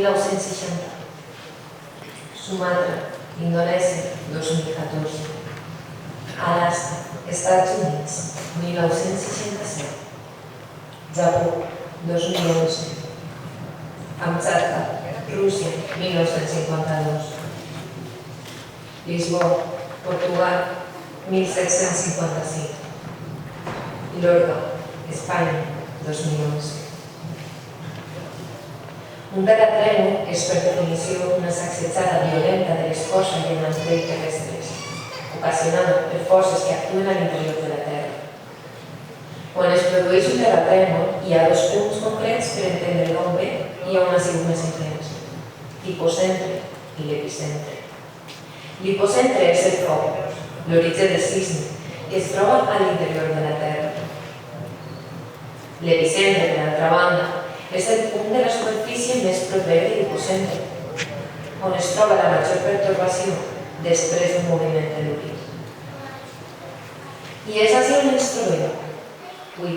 1960. Sumatra, Indonèsia, 2014. Alaska, Estats Units, 1967. Japó, 2011. Kamchatka, Rússia, 1952. Lisboa, Portugal, 1755. Lorca, Espanya, 2011. Un terratrèmol és, per definició, una sacsejada violenta de l'escorça i els nivells terrestres, ocasionada per forces que actuen a l'interior de la Terra. Quan es produeix un terratrèmol, hi ha dos punts concrets per entendre d'on ve i on ha sigut més intens: l'hipocentre i l'epicentre. L'hipocentre és el foc, l'origen del sisme, que es troba a l'interior de la Terra. L'epicentre, per l'altra banda, és el punt de la superfície més proper de l'hipocentre, on es troba la major pertorbació després d'un moviment telúric. I és així on ens trobem, avui,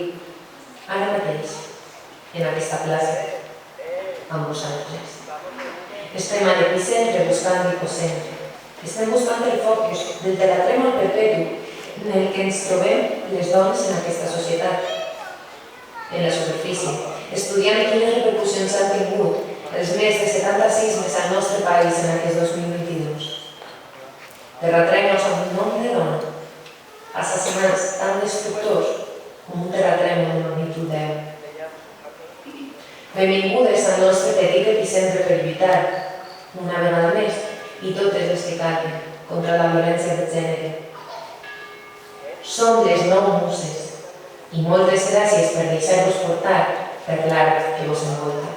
ara mateix, en aquesta plaça, amb vosaltres. Estem a l'epicentre buscant l'hipocentre. Estem buscant el focus del terratrèmol perpetu en el que ens trobem les dones en aquesta societat. En la superfície, estudiant quines repercussions han tingut els més de 70 sismes al nostre país en aquest 2022. Terratrèmols amb un nom de dona, assassinats tan destructors com un terratrèmol de magnitud 10. Benvingudes al nostre petit epicentre per lluitar, una vegada més, i totes les que calguen, contra la violència de gènere. Som les 9 muses, i moltes gràcies per deixar-vos portar per l'art que vos envolta.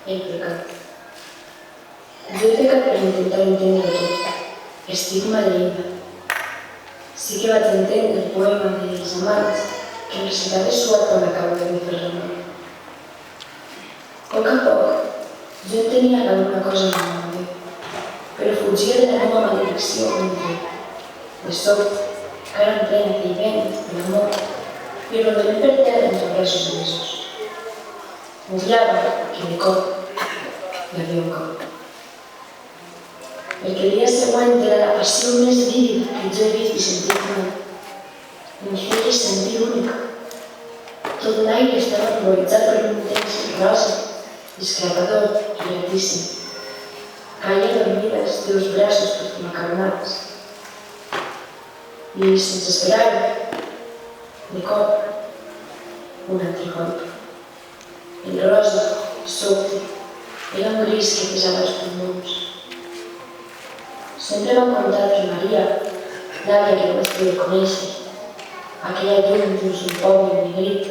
El pecat. Jo he pecat per intentar entendre tot. Estic maleïda. Sí que vaig entendre el poema dels amants, que necesitava suar quan acabo de mi fer l'amor. A poc, jo entenia que alguna cosa m'anava bé, però fugia de la meva maledicció mentre, de sobte, encara en plena vivent de l'amor, li rodolem per terra entre braços i besos. M'oblidava que de cop hi havia un cop. Perquè el dia següent era la passió més vívida que jo he vist i sentit mai. Em feia sentir única. Tot l'aire estava arboritzat per un temps rosa, esclapador i gratíssim. Caia dormida als teus braços per macarronades. I, sense esperar-ho, de cop, un altre cop. El rosa, sobte, era un gris que pesava els pulmons. Sempre m'han contat que Maria, l'àvia que només podia conèixer, aquella llum dins un poble negrit,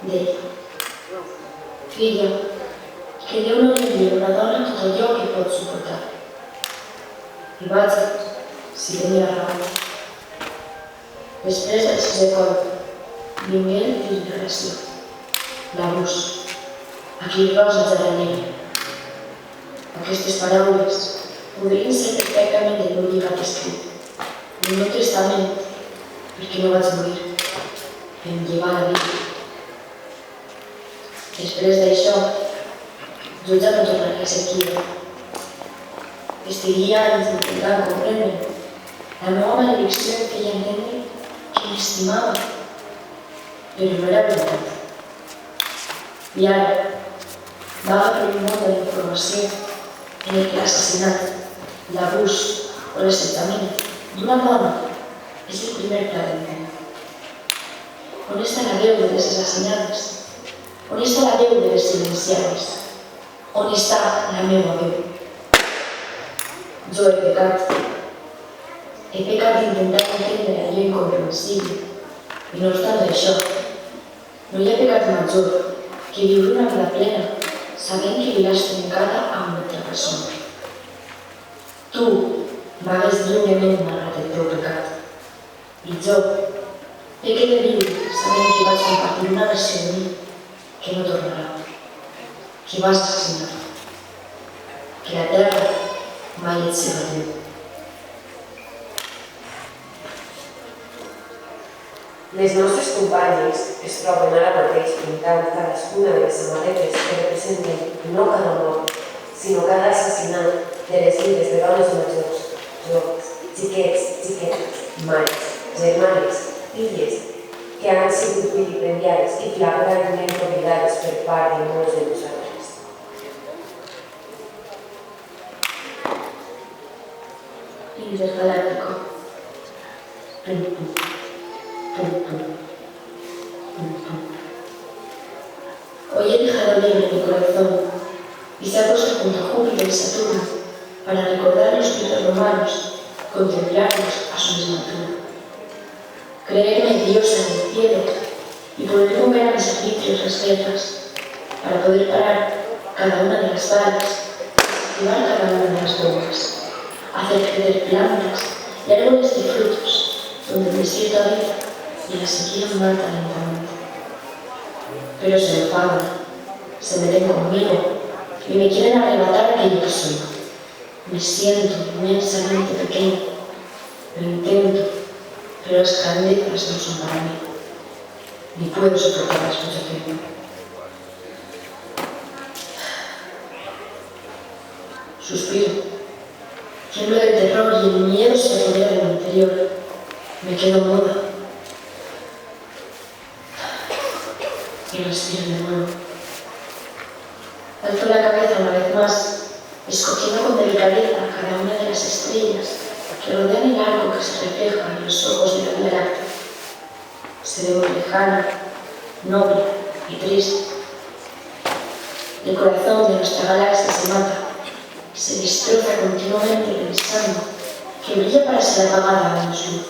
deia: «Filla, que Déu no li envia una dona tot allò que pot suportar». I vaja, si tenia raó. Després del sisè cop, vingué la disgregació, l'abús, aquell rosa xaranera. Aquestes paraules podrien ser perfectament del meu lligat escrit, del meu testament, perquè no vaig morir, em llevar la vida. Després d'això, jo ja no tornaria a ser quieta. Estaria anys intentant comprendre. La meva maledicció em feia entendre que m'estimava, però no era veritat. I ara, vaga per un món de la informació en el que l'assassinat, l'abús o l'assetjament d'una dona és el primer pla d'entendre. On està la veu de les assassinades? On està la veu de les silenciades? On està la meva veu? Jo he pecat. He pecat d'intentar entendre allò incomprensible. I no obstant això, no hi ha pecat major que viure una vida plena sabent que viuràs trencada a una altra persona. Tu vagues lliurement malgrat el teu pecat. I jo peque de viure sabent que vaig compartir una versió de mi que no tornarà, que vas assassinar, que la terra mai et serà Déu. Les nostres companyes es troben ara mateix pintant cadascuna de les samarretes que representen no cada mort, sinó cada assassinat de les vides de dones majors, joves, xiquets, xiquetes, mares, germanes, filles, que han sigut vilipendiades i flagrantment oblidades per part de molts de nosaltres. Intergaláctico. Hoy he dejado libre mi corazón y se ha puesto junto a Júpiter y Saturno para recordar los mitos romanos, contemplarlos a su misma altura. Creerme diosa en el cielo y poder comer a mis arbitrios las guerras para poder parar cada una de las balas, activar cada una de las bombas, hacer crecer plantas y árboles de frutos donde el desierto habita y la sequía mata lentamente. Pero se enfadan, se meten conmigo y me quieren arrebatar aquello que soy. Me siento inmensamente pequeña, lo intento, pero las grandezas no son para mí, ni puedo soportarlas mucho tiempo. Suspiro, tiemblo del terror y el miedo se apodera de mi interior. Me quedo muda y respiro de nuevo. Alzo la cabeza una vez más, escogiendo con delicadeza cada una de las estrellas que rodean el arco que se refleja en los ojos de la Vía Láctea. Se ve muy lejana, noble y triste. El corazón de nuestra galaxia se mata, se destroza continuamente pensando que brilla para ser apagada a años luz.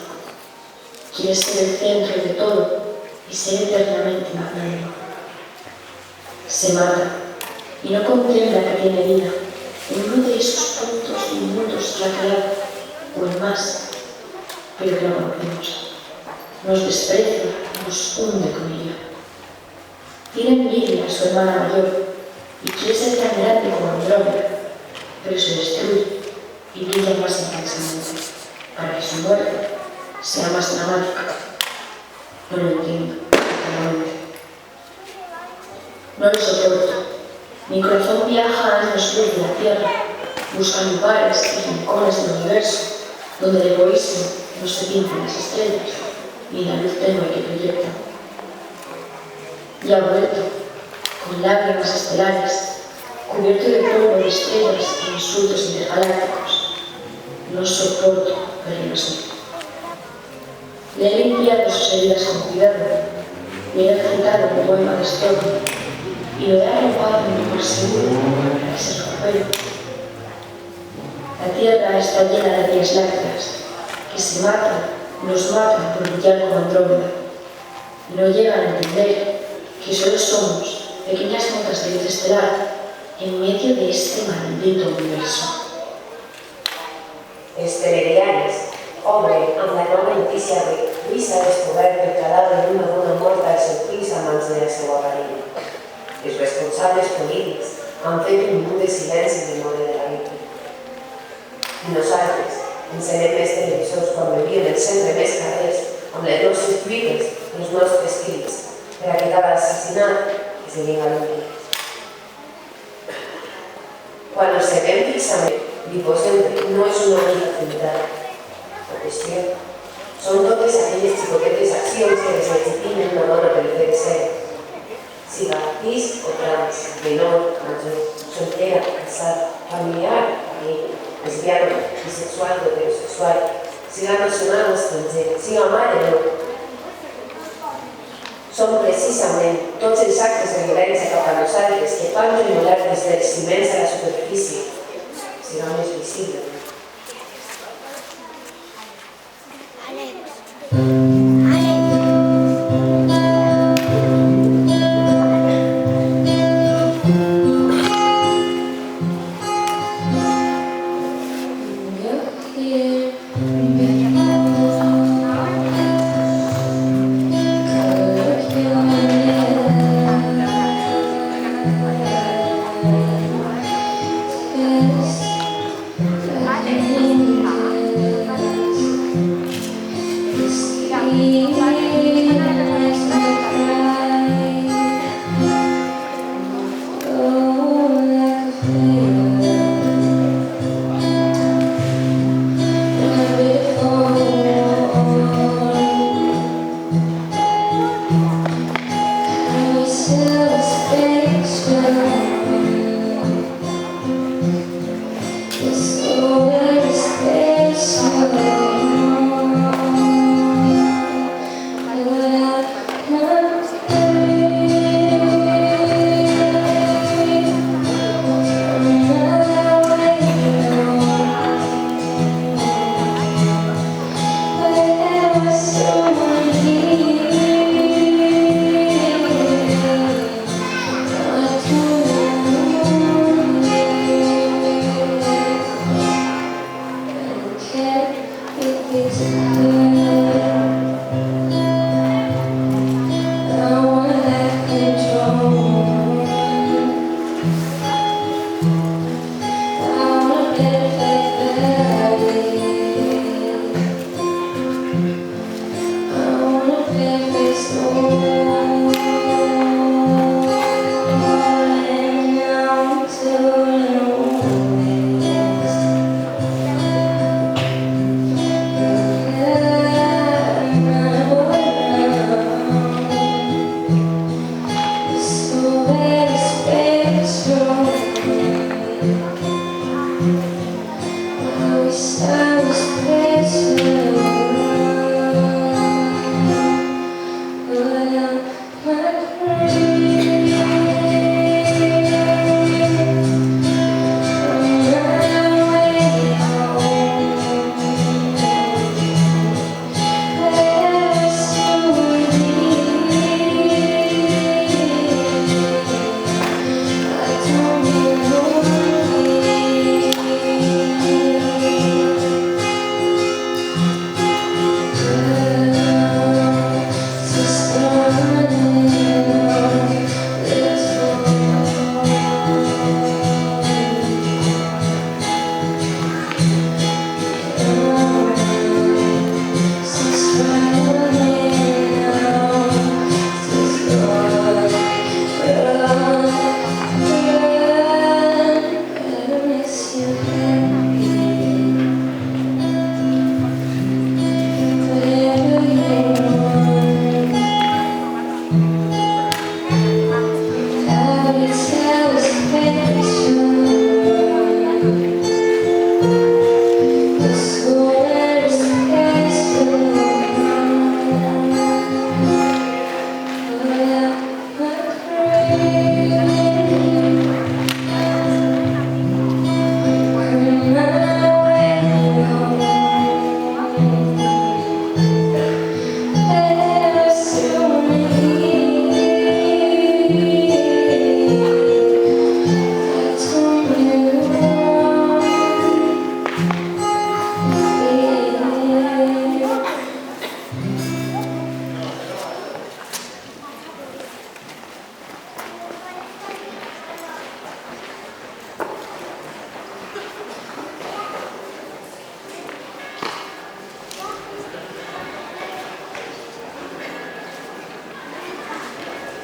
Quiere ser el centro de todo y ser eternamente magnánimo. Se mata y no contempla que tiene vida en uno de esos puntos inmundos que ha creado, o en más, pero que no conocemos. nos desprecia, nos hunde con ella. Tiene envidia a su hermana mayor y quiere ser tan grande como Andrómeda, pero se destruye y brilla más intensamente, para que su muerte sea más dramática. No lo entiendo, realmente. No lo soporto. Mi corazón viaja años luz de la Tierra, busca lugares y rincones del universo, donde el egoísmo no se pinta en las estrellas, ni la luz tenue que proyecta. Y ha vuelto, con lágrimas estelares, cubierto de polvo de estrellas e insultos intergalácticos. No soporto verlo así. Le he limpiado sus heridas con cuidado, le he agitado un poema de estorbo y lo he arropado en un lugar seguro para que se recupere. La tierra está llena de vías lácteas que se matan, nos matan por brillar como Andrómeda. No llegan a entender que solo somos pequeñas motas de luz estelar en medio de este maldito universo. Els telediaris obren amb la nova notícia de Lluís ha descobert el cadàver d'una dona morta al seu pis a mans de la seva parella. Els responsables polítics han fet un minut de silenci en memòria de la víctima. I nosaltres encenem els televisors quan vivíem el centre més carrers amb les nostres lluites i els nostres crits per a que cada assassinat es diga l'últim. Quan observem fixament l'hipocentre no és una única activitat. La qüestió són totes aquelles xicotetes accions que deslegitimen una dona pel fet de ser, siga pis o trans, menor, major, soltera, casada, familiar, amiga, lesbiana, bisexual o heterosexual, siga nacional o estranger, siga mare o no. Són precisament tots els actes de violència cap a nosaltres que fan tremolar des dels ciments a la superfície, siga més visible.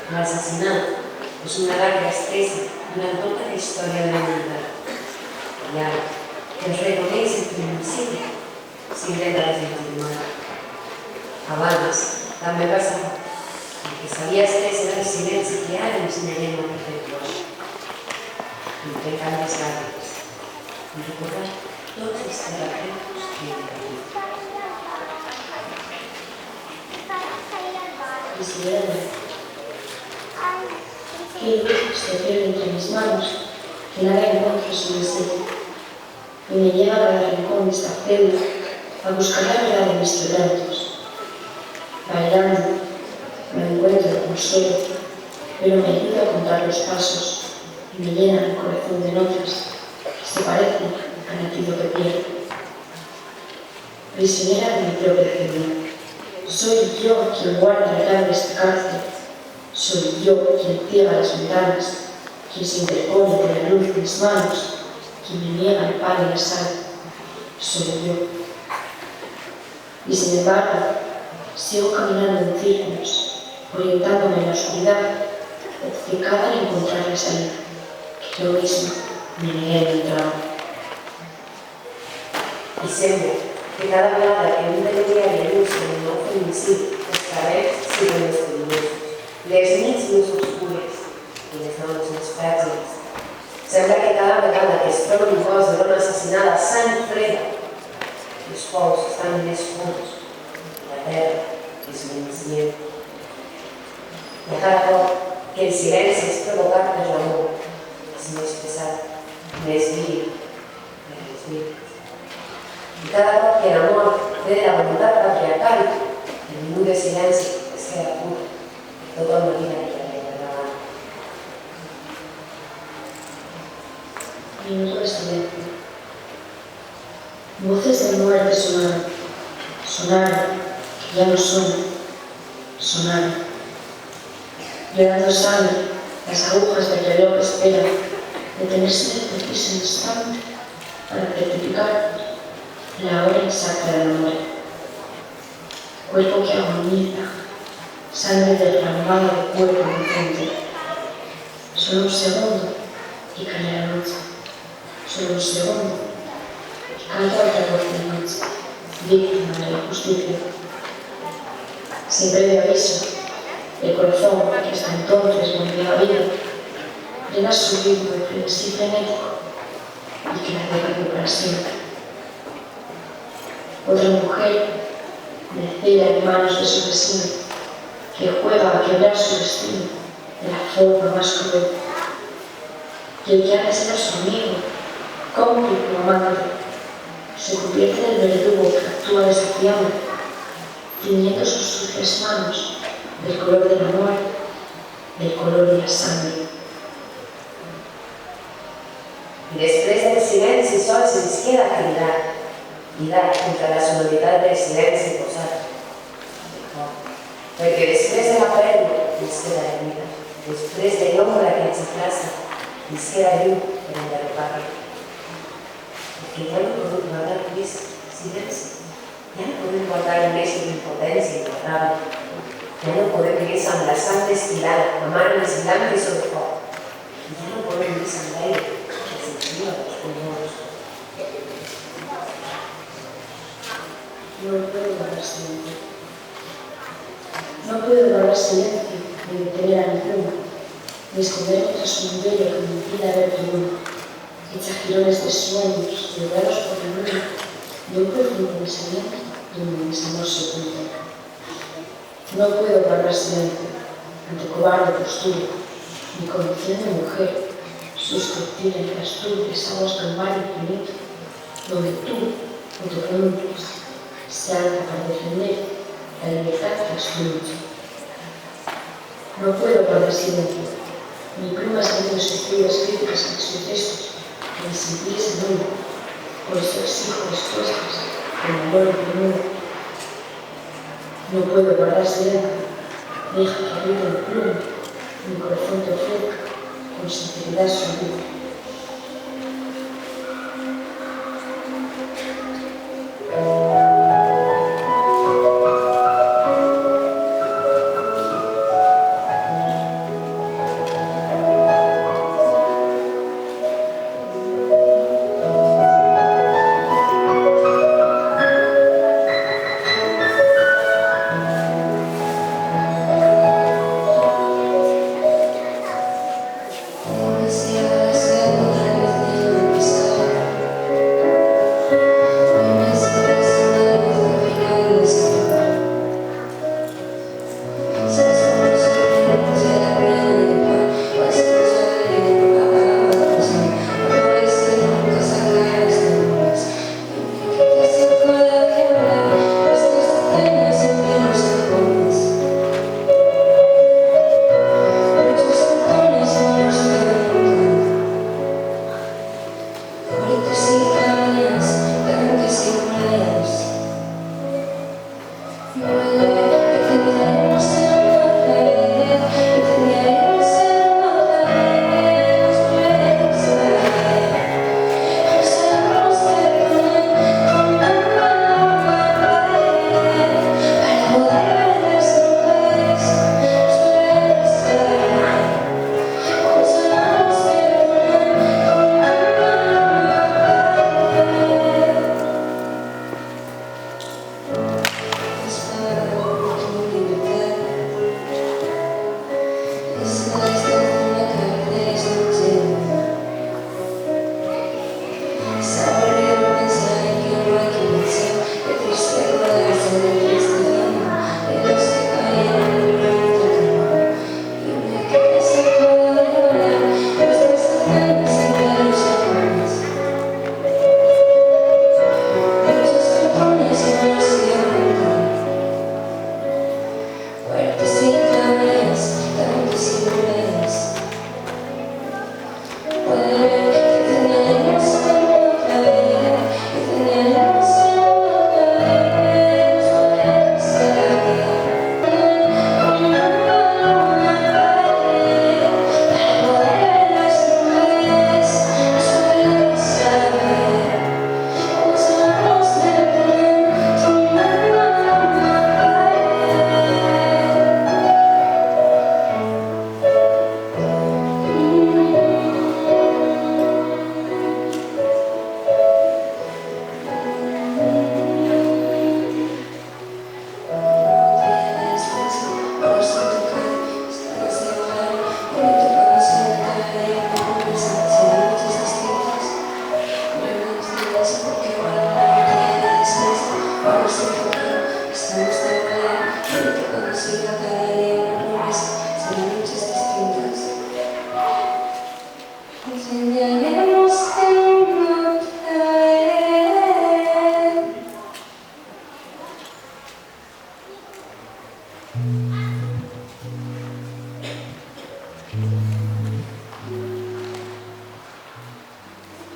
El asesinato es una larga extensa de una corta historia de la humanidad. Y algo que os reconocéis en principio, sin letras de continuar. A bandas, també passava, perquè sabia estès en el silenci que ara ens neguem a perpetuar. Intentant les lágrimas y recordar todos los terapeutas que he vivido. Qué luz se pierde entre mis manos, que nada encuentro sin sí. Y me lleva a cada rincón de esta celda a buscar la verdad de mis quebrantos. Bailando, me encuentro el consuelo, pero me ayuda a contar los pasos y me llena el corazón de notas que se parecen al latido que pierdo. Prisionera de mi propia celda, soy yo quien guarda la llave de esta cárcel. Soy yo quien ciega las ventanas, quien se interpone entre la luz de mis manos, quien me niega el pan y la sal. Soy yo. Y sin embargo, sigo caminando en círculos, orientándome en la oscuridad, obcecada en encontrar la salida, que yo misma me negué a encontrar. Y sembra que cada vegada que un telediari de luz en el ojo invisible, esta vez siguen los luminosos, les nits més obscures i les noves més fràgils. Sembla que cada vegada que es troba un cos de dona assassinada a sang freda, els pous estan més fonds i la terra és menys lleu. I a cada cop que el silenci és provocat per l'amor és més pesat, més viu, més viu. I cada cop que la mort ve de la voluntat patriarcal, el minut de silenci es queda curt. Toda una vida que la recordaba. Minuto de silencio. Voces de muerte sonaron. Sonaron, que ya no suenan. Sonaron. Llorando sangre, las agujas del reloj esperan detenerse en el preciso instante para certificar la hora exacta de la muerte. Cuerpo que agoniza, sangre derramada de cuerpo inocente. Solo un segundo y cae la noche. Solo un segundo y canta otra voz de noche, víctima de la justicia. Sin previo aviso, el corazón que hasta entonces volvía a vida, llena su ritmo de frenesí frenético y que la devuelve para siempre. Otra mujer decía en manos de su vecino, que juega a quebrar su destino de la forma más cruel. Y el que antes era su amigo, cómplice o amante, se convierte en el verdugo que actúa desafiando, tiñendo sus sucias manos del color del amor, del color de la sangre. Y después del silencio solo se les queda mirar contra la sonoridad del silencio posado. Porque después de la pérdida les queda la vida, después del hombre que se aplaza, les queda luz en el derrobarlo. Porque ya no podemos guardar silencio, ya no podemos guardar en medio de impotencia y de rabia, ya no podemos vivir amb la sang destilada, amant les blanques sobre foc, ya no podemos vivir amb l'aire que s'enfila dels pulmons. No puedo guardar silencio. No puedo guardar silencio ni detener a ninguno, ni esconder esconder tras un velo que me impida ver tu mundo, hecha girones de sueños, liberados por la luna, de un profundo pensamiento donde mi desamor se oculta. No puedo guardar silencio ante cobarde postura, mi condición de mujer, susceptible en las turbias aguas del mar infinito, donde tú, con tus renuncias, se alza para defender la libertad tras tu lucha. No puedo guardar silencio. Mi pluma tiene sufridas críticas a mis sucesos, que me sintiese nula. Por eso exijo respuestas con valor y mundo. No puedo guardar silencio. Deja que abrigue mi pluma, mi corazón te ofrezca con sinceridad su vida.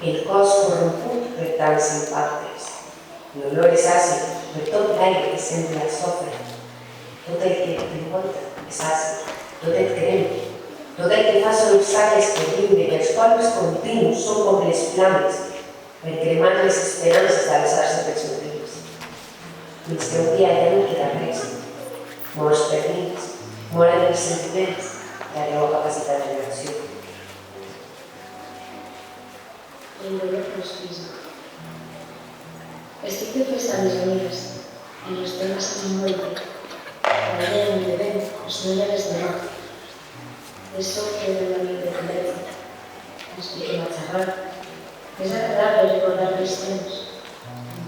El cos corromput per tals impactes. L'olor és àcid per tot l'aire que sent la sofre. Tot el que t'envolta és àcid, tot el crem, tot el que fa soluçar les que viure, els colps continus són com les flames per cremar les esperances d'alçar-se pels motius. Fins que un dia ja no queda res. Molts perdits, moren els sentiments, la meva capacitat de reacció. El dolor nos pisa. Estoy depresa a mis amigas, en los temas a mi muerte, para ver mi bebé, los miles de mar. Eso que de la vida És agradable recordar aquells temps.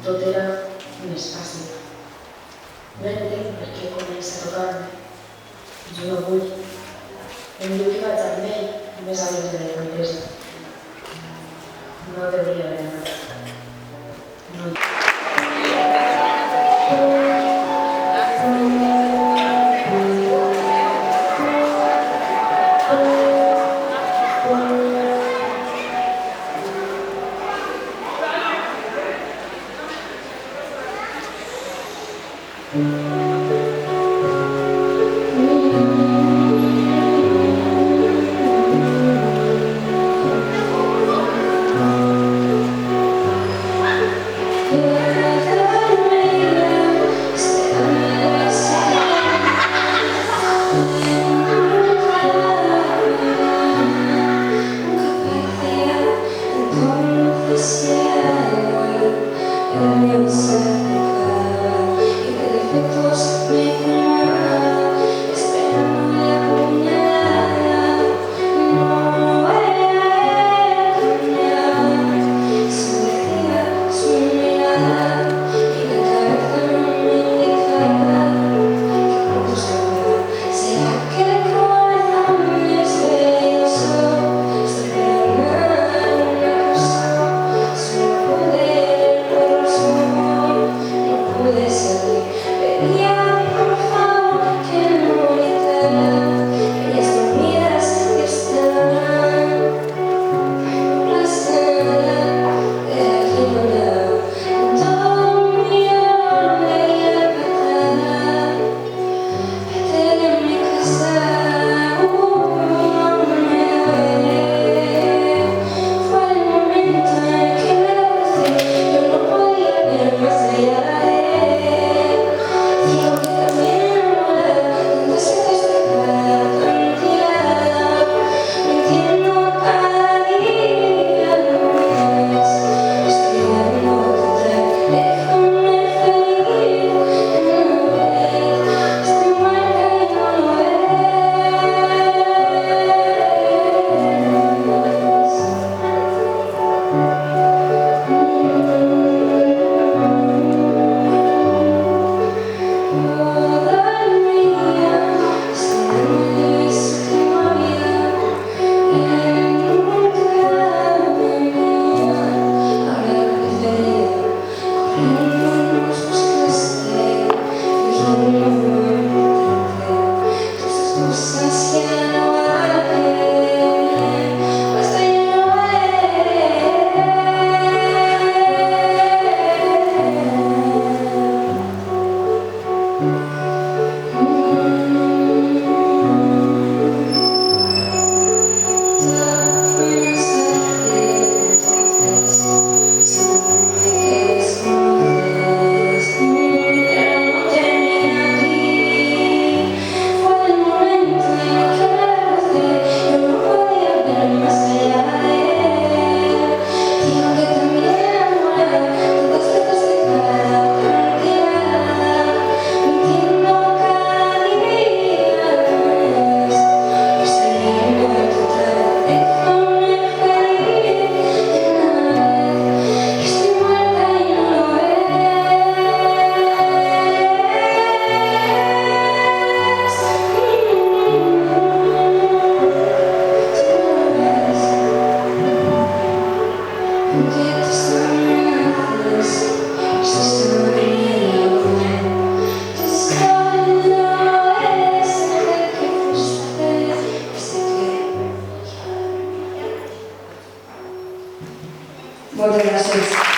Tot era més fàcil. No entenc per què comença a tocar-me. Jo no vull. Em diu que vaig amb ell, més a l'ús de la infantesa. No devia haver anat. No. Moltes gràcies.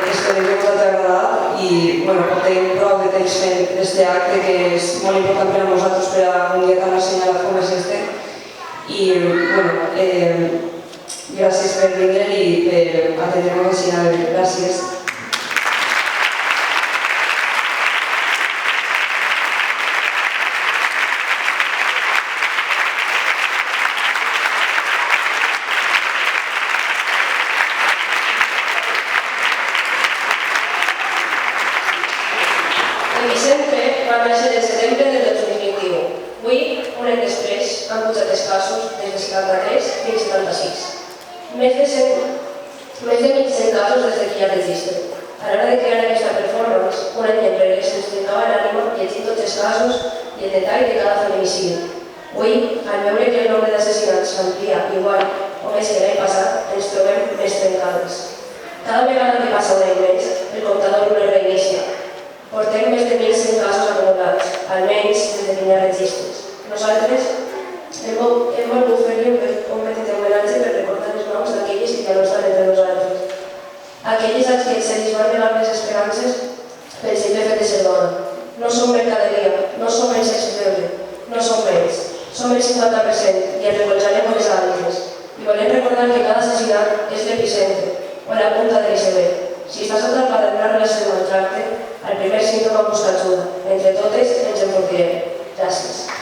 Espero que us hagi agradat i portem prou de temps fent aquest acte que és molt important per a nosaltres per a un dia tan assenyalat com és este I, gràcies per venir i per atendre-nos al final. Gràcies. El Vicente va néixer el setembre del 2021. Avui, un any després, han pujat els casos des de 73 fins a 76. Més de 1.100 casos des que hi ha registre. A l'hora de crear aquesta performance, un any enrere se'ns trincava l'ànima llegint tots els casos i el detall de cada feminicidi. Avui, al veure que el nombre d'assassinats s'amplia igual o més que l'any passat, ens trobem més trencades. Cada vegada que passa un any més, el comptador no es reinicia. Portem més de 1.100 casos acumulats, almenys des de que hi ha registres. Nosaltres hem volgut oferir un petit homenatge per recordar els noms d'aquelles que ja no estan entre nosaltres. Aquelles als que se'ls van negar les esperances pel simple fet de ser dona. No som mercaderia, no som el sexe feble, no som ells. Som el 50% i el recolzarem a les altres. I volem recordar que cada assassinat és l'epicentre o la punta de l'iceberg. Si estàs atrapada en una relació de maltracte, el primer símptoma busca ajuda. Entre totes ens enfortirem. Gràcies.